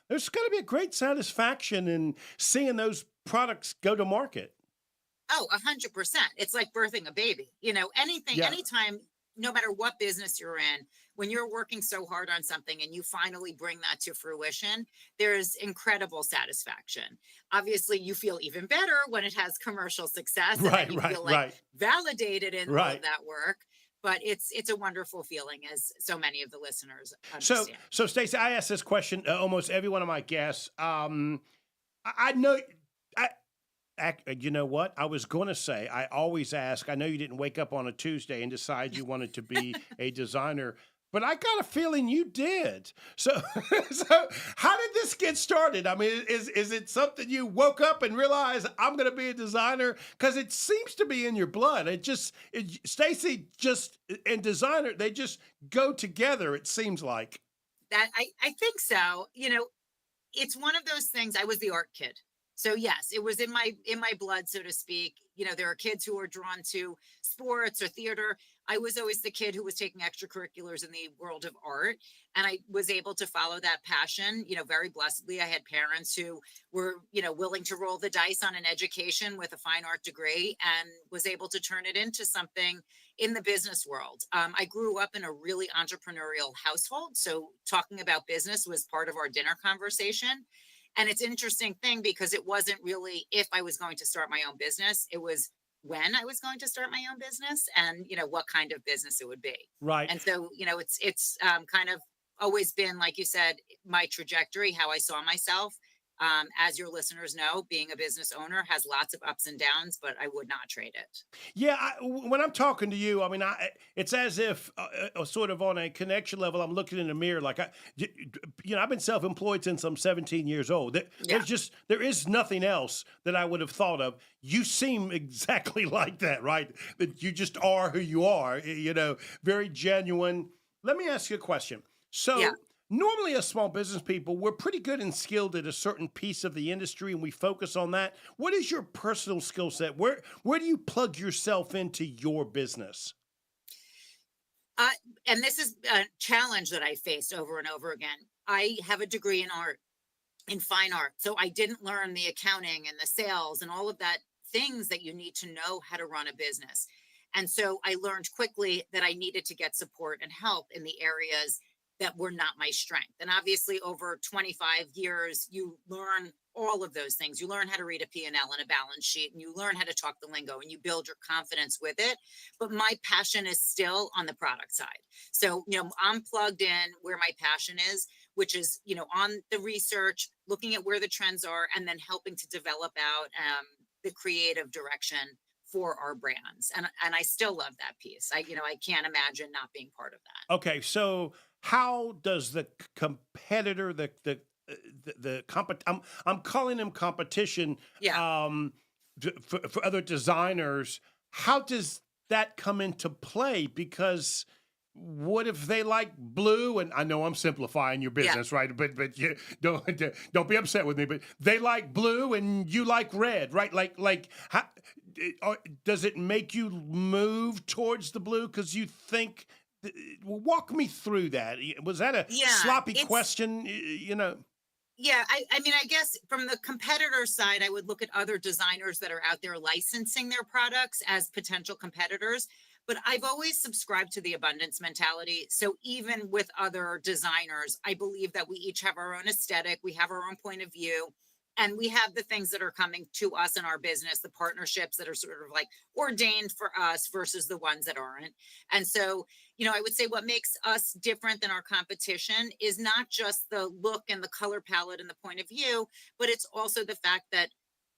E: There's got to be a great satisfaction in seeing those products go to market.
I: Oh, 100%. It's like birthing a baby. Anytime, no matter what business you're in, when you're working so hard on something and you finally bring that to fruition, there's incredible satisfaction. Obviously, you feel even better when it has commercial success. And you feel validated in all of that work. But it's a wonderful feeling, as so many of the listeners understand.
E: So Stacy, I ask this question almost every one of my guests. I know You know what? I was going to say, I always ask, I know you didn't wake up on a Tuesday and decide you wanted to be a designer, but I got a feeling you did. So, so how did this get started? I mean, is it something you woke up and realized I'm going to be a designer? Because it seems to be in your blood. Stacy and designer, they just go together, it seems like.
I: That I think so. It's one of those things. I was the art kid. So yes, it was in my blood, so to speak. There are kids who are drawn to sports or theater. I was always the kid who was taking extracurriculars in the world of art, and I was able to follow that passion. Very blessedly, I had parents who were, willing to roll the dice on an education with a fine art degree, and was able to turn it into something in the business world. I grew up in a really entrepreneurial household, so talking about business was part of our dinner conversation. And it's an interesting thing because it wasn't really if I was going to start my own business. It was when I was going to start my own business and, what kind of business it would be.
E: Right.
I: And so, it's kind of always been, like you said, my trajectory, how I saw myself. As your listeners know, being a business owner has lots of ups and downs, but I would not trade it.
E: Yeah, when I'm talking to you, I mean, it's as if sort of on a connection level, I'm looking in the mirror. Like, I've been self-employed since I'm 17 years old. There is nothing else that I would have thought of. You seem exactly like that, right? That you just are who you are, very genuine. Let me ask you a question. So, normally, as small business people, we're pretty good and skilled at a certain piece of the industry, and we focus on that. What is your personal skill set? Where do you plug yourself into your business?
I: And this is a challenge that I faced over and over again. I have a degree in art, in fine art. So I didn't learn the accounting and the sales and all of that things that you need to know how to run a business. And so I learned quickly that I needed to get support and help in the areas that were not my strength. And obviously over 25 years, you learn all of those things. You learn how to read a P&L and a balance sheet, and you learn how to talk the lingo, and you build your confidence with it. But my passion is still on the product side. So, I'm plugged in where my passion is, which is, on the research, looking at where the trends are, and then helping to develop out the creative direction for our brands. And I still love that piece. I can't imagine not being part of that.
E: Okay, so how does the competitor, I'm calling them competition, for other designers, how does that come into play? Because what if they like blue? And I know I'm simplifying your business, right? But you don't be upset with me. But they like blue and you like red, right? Like how, does it make you move towards the blue because you think? Walk me through that. Was that a sloppy question?
I: Yeah, I mean, I guess from the competitor side, I would look at other designers that are out there licensing their products as potential competitors. But I've always subscribed to the abundance mentality. So even with other designers, I believe that we each have our own aesthetic. We have our own point of view. And we have the things that are coming to us in our business, the partnerships that are sort of like ordained for us versus the ones that aren't. And so, I would say what makes us different than our competition is not just the look and the color palette and the point of view, but it's also the fact that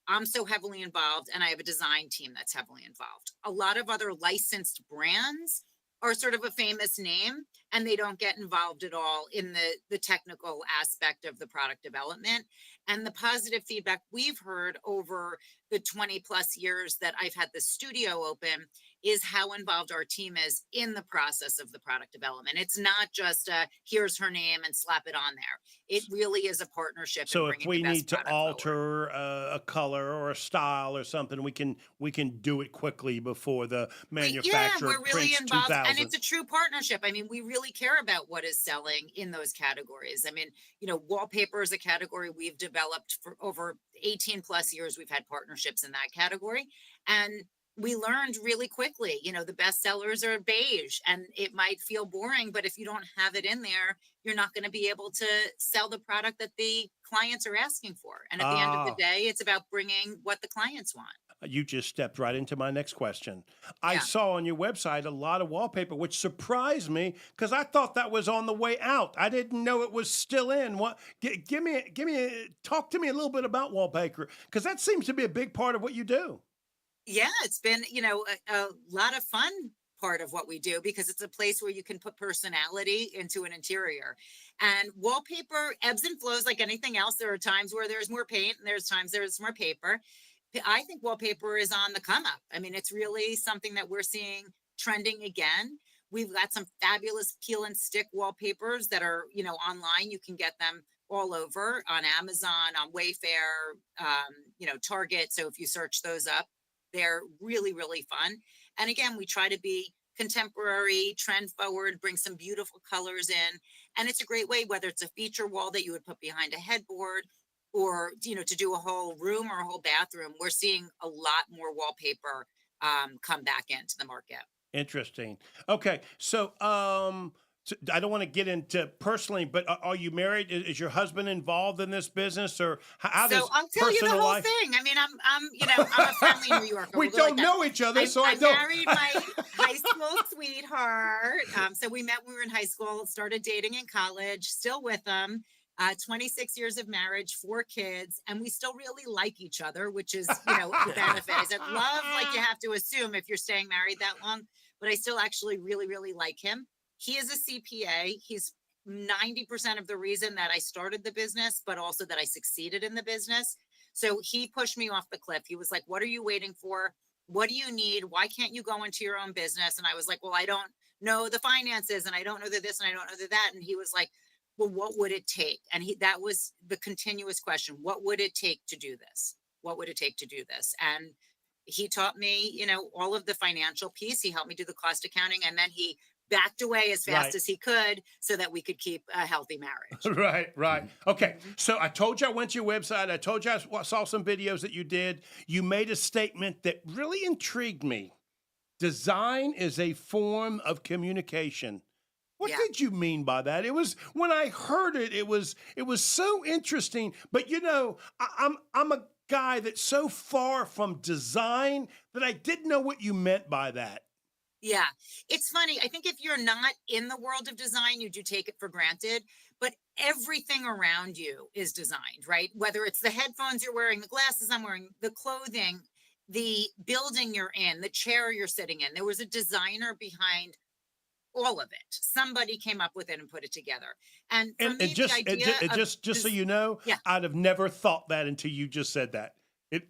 I: I'm so heavily involved and I have a design team that's heavily involved. A lot of other licensed brands are sort of a famous name and they don't get involved at all in the technical aspect of the product development. And the positive feedback we've heard over the 20 plus years that I've had the studio open is how involved our team is in the process of the product development. It's not just here's her name and slap it on there. It really is a partnership.
E: So if we need to alter a color or a style or something, we can do it quickly before the manufacturer
I: we're really
E: prints
I: involved,
E: 2000.
I: and it's a true partnership. I mean, we really care about what is selling in those categories. I mean, wallpaper is a category we've developed for over 18 plus years. We've had partnerships in that category, and we learned really quickly, the best sellers are beige, and it might feel boring, but if you don't have it in there, you're not going to be able to sell the product that the clients are asking for. And at the end of the day, it's about bringing what the clients want.
E: You just stepped right into my next question. I
I: Yeah.
E: saw on your website a lot of wallpaper, which surprised me because I thought that was on the way out. I didn't know it was still in. What? Talk to me a little bit about wallpaper because that seems to be a big part of what you do.
I: Yeah, it's been, a lot of fun part of what we do because it's a place where you can put personality into an interior. And wallpaper ebbs and flows like anything else. There are times where there's more paint and there's times there's more paper. I think wallpaper is on the come up. I mean, it's really something that we're seeing trending again. We've got some fabulous peel and stick wallpapers that are, online. You can get them all over on Amazon, on Wayfair, Target. So if you search those up, they're really, really fun. And again, we try to be contemporary, trend forward, bring some beautiful colors in. And it's a great way, whether it's a feature wall that you would put behind a headboard or, to do a whole room or a whole bathroom. We're seeing a lot more wallpaper come back into the market.
E: Interesting. Okay, so I don't want to get into personally, but are you married? Is your husband involved in this business, or how does
I: So I'll tell you the
E: personal
I: whole
E: life?
I: thing. I mean, I'm a friendly New Yorker.
E: We
I: We'll go like
E: don't
I: that.
E: know each other, so I
I: I
E: don't.
I: married my high school sweetheart. So we met when we were in high school, started dating in college, still with them. 26 years of marriage, 4 kids, and we still really like each other, which is, the benefit. I said, love, like you have to assume if you're staying married that long, but I still actually really, really like him. He is a CPA. He's 90% of the reason that I started the business, but also that I succeeded in the business. So he pushed me off the cliff. He was like, what are you waiting for? What do you need? Why can't you go into your own business? And I was like, well, I don't know the finances and I don't know the this and I don't know the that. And he was like, well, what would it take? And that was the continuous question. What would it take to do this? What would it take to do this? And he taught me, all of the financial piece. He helped me do the cost accounting. And then he backed away as fast
E: Right.
I: as he could so that we could keep a healthy marriage.
E: Right. Okay. So I told you I went to your website. I told you I saw some videos that you did. You made a statement that really intrigued me. Design is a form of communication. What
I: Yeah.
E: did you mean by that? It was when I heard it, it was so interesting. But I'm a guy that's so far from design that I didn't know what you meant by that.
I: Yeah, it's funny. I think if you're not in the world of design, you do take it for granted, but everything around you is designed, right? Whether it's the headphones you're wearing, the glasses I'm wearing, the clothing, the building you're in, the chair you're sitting in. There was a designer behind all of it. Somebody came up with it and put it together. And for me,
E: Just
I: the idea
E: just so you know,
I: Yeah.
E: I'd have never thought that until you just said that.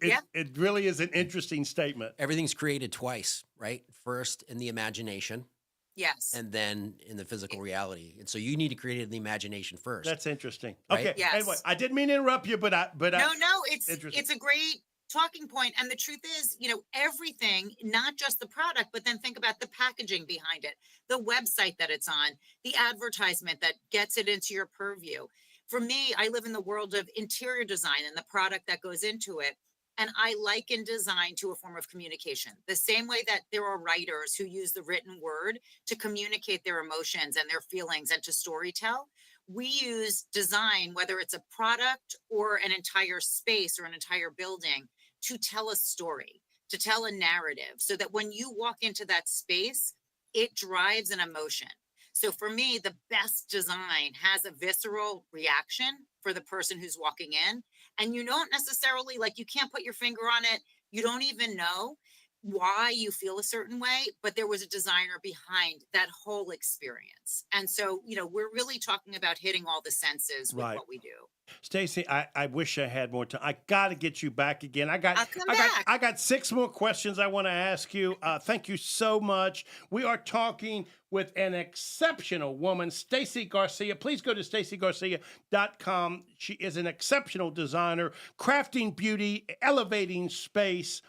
I: Yeah.
E: It really is an interesting statement.
F: Everything's created twice, right? First in the imagination
I: yes.
F: and then in the physical reality. And so you need to create it in the imagination first.
E: That's interesting.
F: Right?
E: Okay.
I: Yes.
E: Anyway, I didn't mean to interrupt you, but
I: No, it's
E: interesting.
I: a great talking point. And the truth is, everything, not just the product, but then think about the packaging behind it, the website that it's on, the advertisement that gets it into your purview. For me, I live in the world of interior design and the product that goes into it. And I liken design to a form of communication, the same way that there are writers who use the written word to communicate their emotions and their feelings and to storytell. We use design, whether it's a product or an entire space or an entire building, to tell a story, to tell a narrative, so that when you walk into that space, it drives an emotion. So for me, the best design has a visceral reaction for the person who's walking in. And you don't necessarily, you can't put your finger on it. You don't even know why you feel a certain way, but there was a designer behind that whole experience. And so, we're really talking about hitting all the senses with
E: Right.
I: what we do.
E: Stacy, I wish I had more time. I got to get you back again.
I: I'll come back.
E: I got 6 more questions I want to ask you. Thank you so much. We are talking with an exceptional woman, Stacy Garcia. Please go to stacygarcia.com. She is an exceptional designer, crafting beauty, elevating space.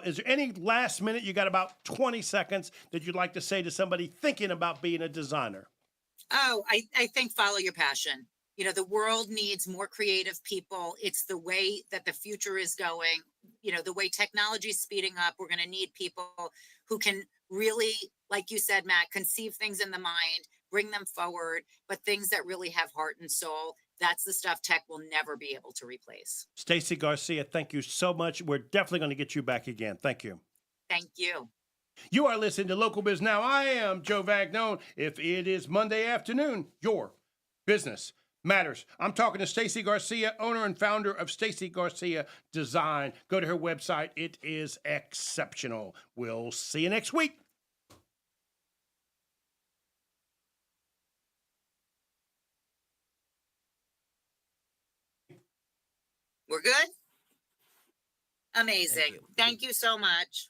E: Is there any last minute? You got about 20 seconds that you'd like to say to somebody thinking about being a designer.
I: Oh, I think follow your passion. The world needs more creative people. It's the way that the future is going. The way technology is speeding up, we're going to need people who can really, like you said, Matt, conceive things in the mind, bring them forward, but things that really have heart and soul. That's the stuff tech will never be able to replace.
E: Stacy Garcia, thank you so much. We're definitely going to get you back again. Thank you.
I: Thank you.
E: You are listening to Local Biz Now. I am Joe Vagnone. If it is Monday afternoon, your business matters. I'm talking to Stacy Garcia, owner and founder of Stacy Garcia Design. Go to her website. It is exceptional. We'll see you next week.
I: We're good? Amazing. Thank you so much.